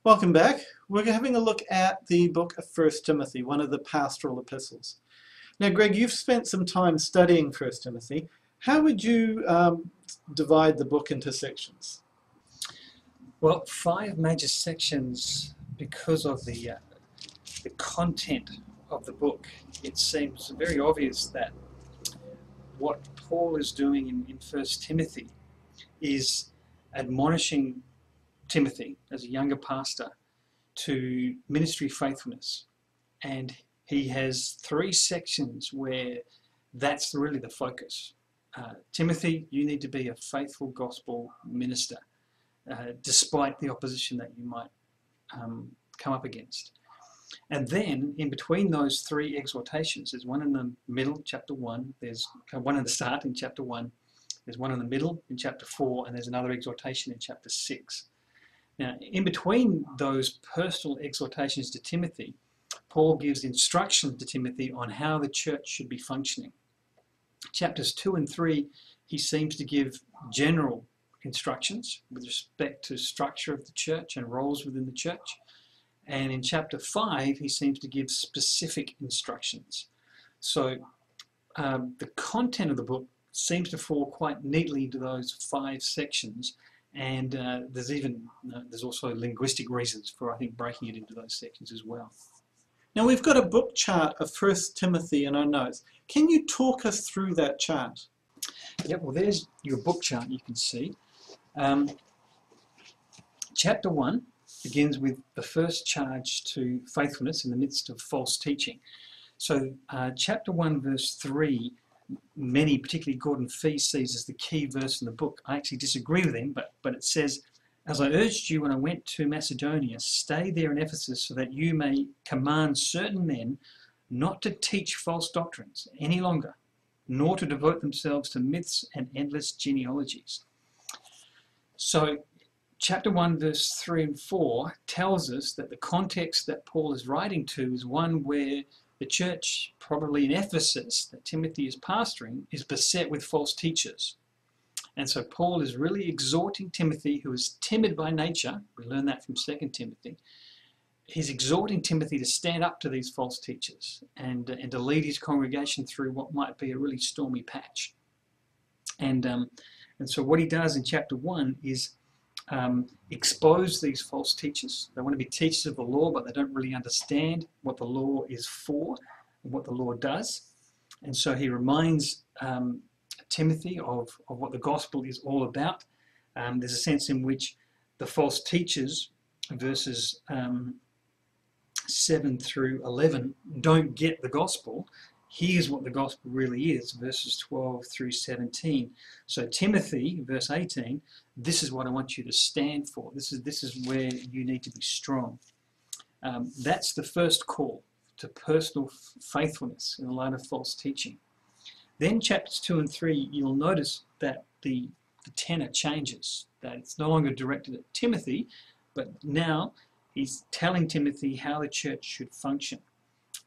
Welcome back. We're having a look at the book of 1 Timothy, one of the pastoral epistles. Now, Greg, you've spent some time studying 1 Timothy. How would you divide the book into sections? Well, five major sections because of the content of the book. It seems very obvious that what Paul is doing in 1 Timothy is admonishing Timothy as a younger pastor to ministry faithfulness. And he has three sections where that's really the focus. Timothy, you need to be a faithful gospel minister, despite the opposition that you might come up against. And then in between those three exhortations, there's one in the middle, chapter 1, there's one in the start in chapter 1, there's one in the middle in chapter 4, and there's another exhortation in chapter 6. Now, in between those personal exhortations to Timothy, Paul gives instructions to Timothy on how the church should be functioning. Chapters 2 and 3, he seems to give general instructions with respect to structure of the church and roles within the church. And in chapter 5, he seems to give specific instructions. So the content of the book seems to fall quite neatly into those five sections. And there's also linguistic reasons for, I think, breaking it into those sections as well. Now, we've got a book chart of 1 Timothy in our notes. Can you talk us through that chart? Yeah, well, there's your book chart you can see. Chapter 1 begins with the first charge to faithfulness in the midst of false teaching. So chapter 1 verse 3, many, particularly Gordon Fee, sees as the key verse in the book. I actually disagree with him, but it says, "As I urged you when I went to Macedonia, stay there in Ephesus so that you may command certain men not to teach false doctrines any longer, nor to devote themselves to myths and endless genealogies." So chapter 1 verse 3 and 4 tells us that the context that Paul is writing to is one where the church, probably in Ephesus, that Timothy is pastoring, is beset with false teachers. And so Paul is really exhorting Timothy, who is timid by nature. We learn that from 2 Timothy. He's exhorting Timothy to stand up to these false teachers and to lead his congregation through what might be a really stormy patch. And so what he does in chapter 1 is expose these false teachers. They want to be teachers of the law, but they don't really understand what the law is for and what the law does. And so he reminds Timothy of what the gospel is all about. There's a sense in which the false teachers, verses 7 through 11, don't get the gospel. Here's what the gospel really is, verses 12 through 17. So Timothy, verse 18, this is what I want you to stand for. This is where you need to be strong. That's the first call to personal faithfulness in the light of false teaching. Then chapters 2 and 3, you'll notice that the tenor changes, that it's no longer directed at Timothy, but now he's telling Timothy how the church should function.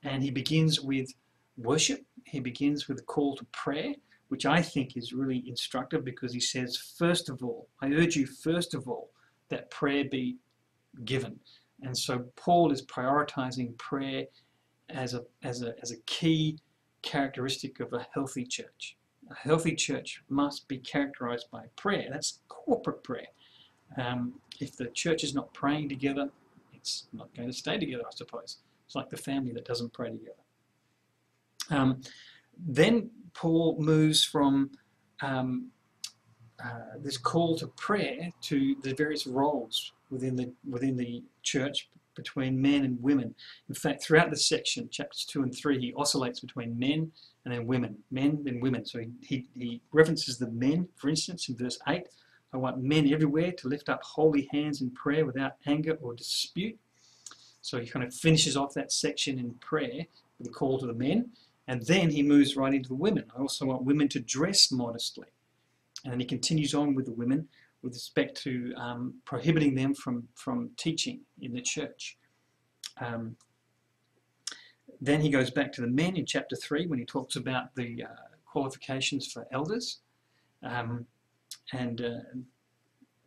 And he begins with worship. He begins with a call to prayer, which I think is really instructive because he says, first of all, I urge you first of all that prayer be given. And so Paul is prioritizing prayer as a key characteristic of a healthy church. A healthy church must be characterized by prayer. That's corporate prayer. If the church is not praying together, it's not going to stay together, I suppose. It's like the family that doesn't pray together. Then Paul moves from this call to prayer to the various roles within the church between men and women. In fact, throughout this section, chapters 2 and 3, he oscillates between men and then women, men and women. So he references the men, for instance, in verse 8, I want men everywhere to lift up holy hands in prayer without anger or dispute. So he kind of finishes off that section in prayer with a call to the men. And then he moves right into the women. I also want women to dress modestly. And he continues on with the women with respect to prohibiting them from teaching in the church. Then he goes back to the men in chapter 3 when he talks about the qualifications for elders and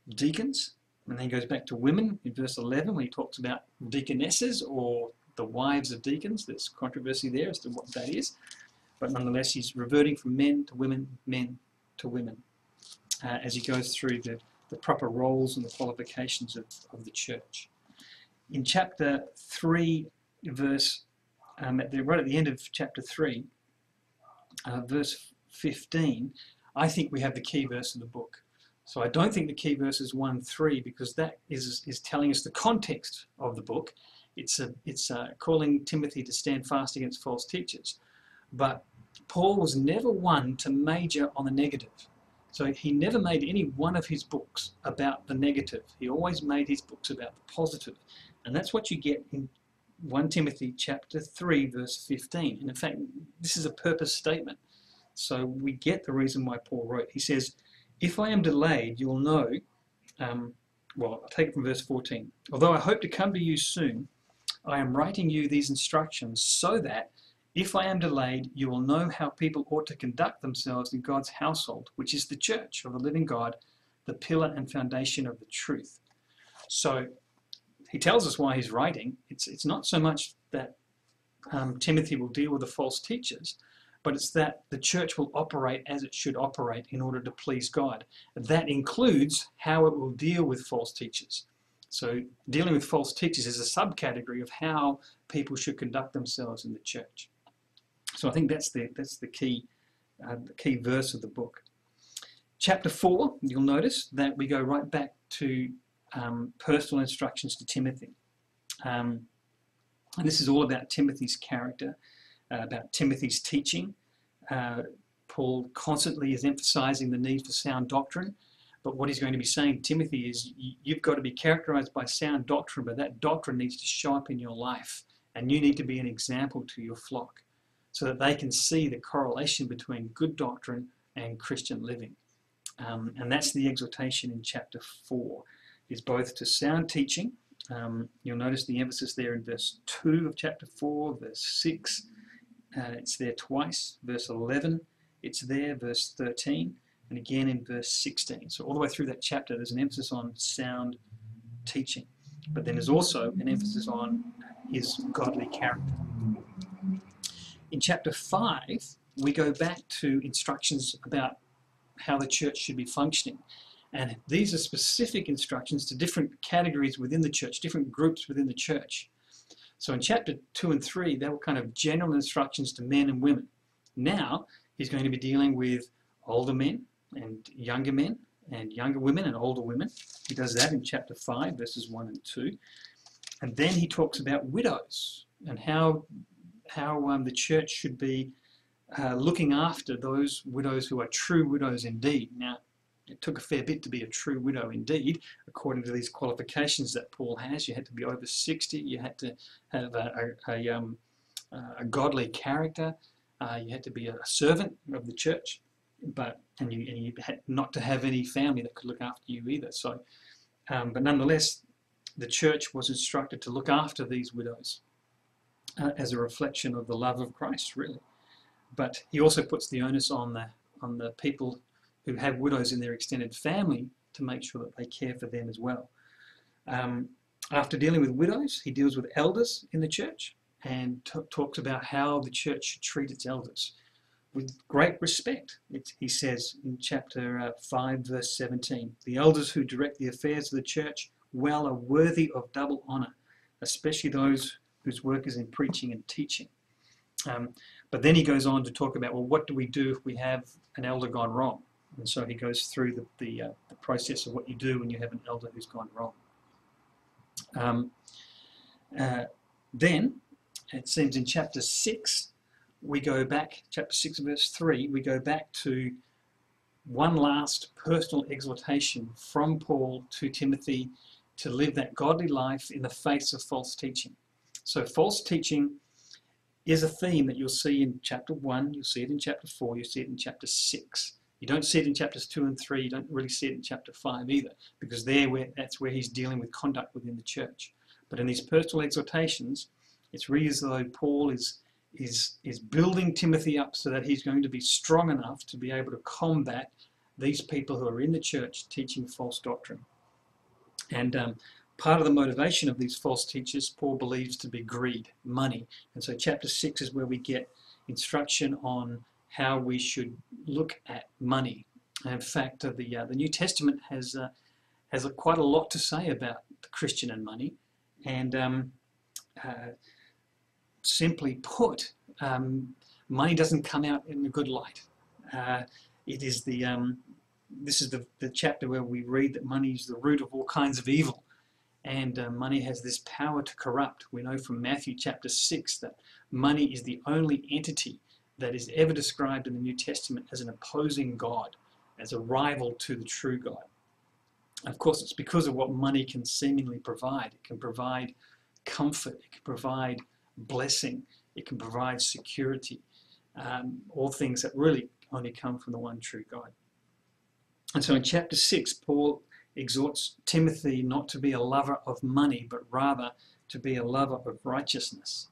deacons. And then he goes back to women in verse 11 when he talks about deaconesses or the wives of deacons. There's controversy there as to what that is. But nonetheless, he's reverting from men to women to women as he goes through the proper roles and the qualifications of the church. In chapter 3, verse, right at the end of chapter 3, verse 15, I think we have the key verse of the book. So I don't think the key verse is 1:3 because that is telling us the context of the book. It's calling Timothy to stand fast against false teachers. But Paul was never one to major on the negative. So he never made any one of his books about the negative. He always made his books about the positive. And that's what you get in 1 Timothy chapter 3, verse 15. And in fact, this is a purpose statement. So we get the reason why Paul wrote. He says, if I am delayed, you will know, well, I'll take it from verse 14. Although I hope to come to you soon, I am writing you these instructions so that if I am delayed, you will know how people ought to conduct themselves in God's household, which is the church of the living God, the pillar and foundation of the truth. So he tells us why he's writing. It's not so much that Timothy will deal with the false teachers, but it's that the church will operate as it should operate in order to please God. That includes how it will deal with false teachers. So dealing with false teachers is a subcategory of how people should conduct themselves in the church. So I think that's the key verse of the book. Chapter 4, you'll notice that we go right back to personal instructions to Timothy. And this is all about Timothy's character, about Timothy's teaching. Paul constantly is emphasizing the need for sound doctrine. But what he's going to be saying to Timothy is you've got to be characterized by sound doctrine, but that doctrine needs to show up in your life. And you need to be an example to your flock so that they can see the correlation between good doctrine and Christian living. And that's the exhortation in chapter 4, is both to sound teaching. You'll notice the emphasis there in verse 2 of chapter 4, verse 6. It's there twice. Verse 11, it's there. Verse 13, and again in verse 16. So all the way through that chapter, there's an emphasis on sound teaching. But then there's also an emphasis on his godly character. In chapter 5, we go back to instructions about how the church should be functioning. And these are specific instructions to different categories within the church, different groups within the church. So in chapter 2 and 3, they were kind of general instructions to men and women. Now, he's going to be dealing with older men and younger women and older women. He does that in chapter 5, verses 1 and 2. And then he talks about widows and how the church should be looking after those widows who are true widows indeed. Now, it took a fair bit to be a true widow indeed, according to these qualifications that Paul has. You had to be over 60. You had to have a godly character. You had to be a servant of the church, and you had not to have any family that could look after you either. So, but nonetheless, the church was instructed to look after these widows as a reflection of the love of Christ, really. But he also puts the onus on the people who have widows in their extended family to make sure that they care for them as well. After dealing with widows, he deals with elders in the church and talks about how the church should treat its elders with great respect. He says in chapter 5, verse 17, the elders who direct the affairs of the church well are worthy of double honour, especially those whose work is in preaching and teaching. But then he goes on to talk about, well, what do we do if we have an elder gone wrong? And so he goes through the process of what you do when you have an elder who's gone wrong. Then, it seems in chapter 6, we go back, chapter 6 verse 3, we go back to one last personal exhortation from Paul to Timothy to live that godly life in the face of false teaching. So false teaching is a theme that you'll see in chapter 1, you'll see it in chapter 4, you'll see it in chapter 6. You don't see it in chapters 2 and 3, you don't really see it in chapter 5 either, because that's where he's dealing with conduct within the church. But in these personal exhortations, it's really as though Paul is building Timothy up so that he's going to be strong enough to be able to combat these people who are in the church teaching false doctrine. And part of the motivation of these false teachers, Paul believes to be greed, money. And so chapter 6 is where we get instruction on how we should look at money. And in fact, the New Testament has quite a lot to say about the Christian and money. And simply put, money doesn't come out in a good light. It is this is the chapter where we read that money is the root of all kinds of evil, and money has this power to corrupt. We know from Matthew chapter 6 that money is the only entity that is ever described in the New Testament as an opposing God, as a rival to the true God. Of course, it's because of what money can seemingly provide. It can provide comfort, it can provide blessing, it can provide security, all things that really only come from the one true God. And so in chapter 6, Paul exhorts Timothy not to be a lover of money, but rather to be a lover of righteousness.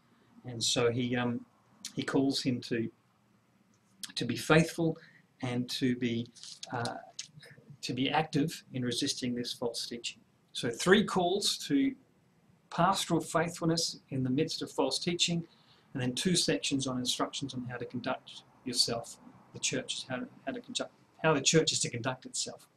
And so he calls him to be faithful and to be active in resisting this false teaching. So 3 calls to pastoral faithfulness in the midst of false teaching, and then 2 sections on instructions on how to conduct yourself, the church, how the church is to conduct itself.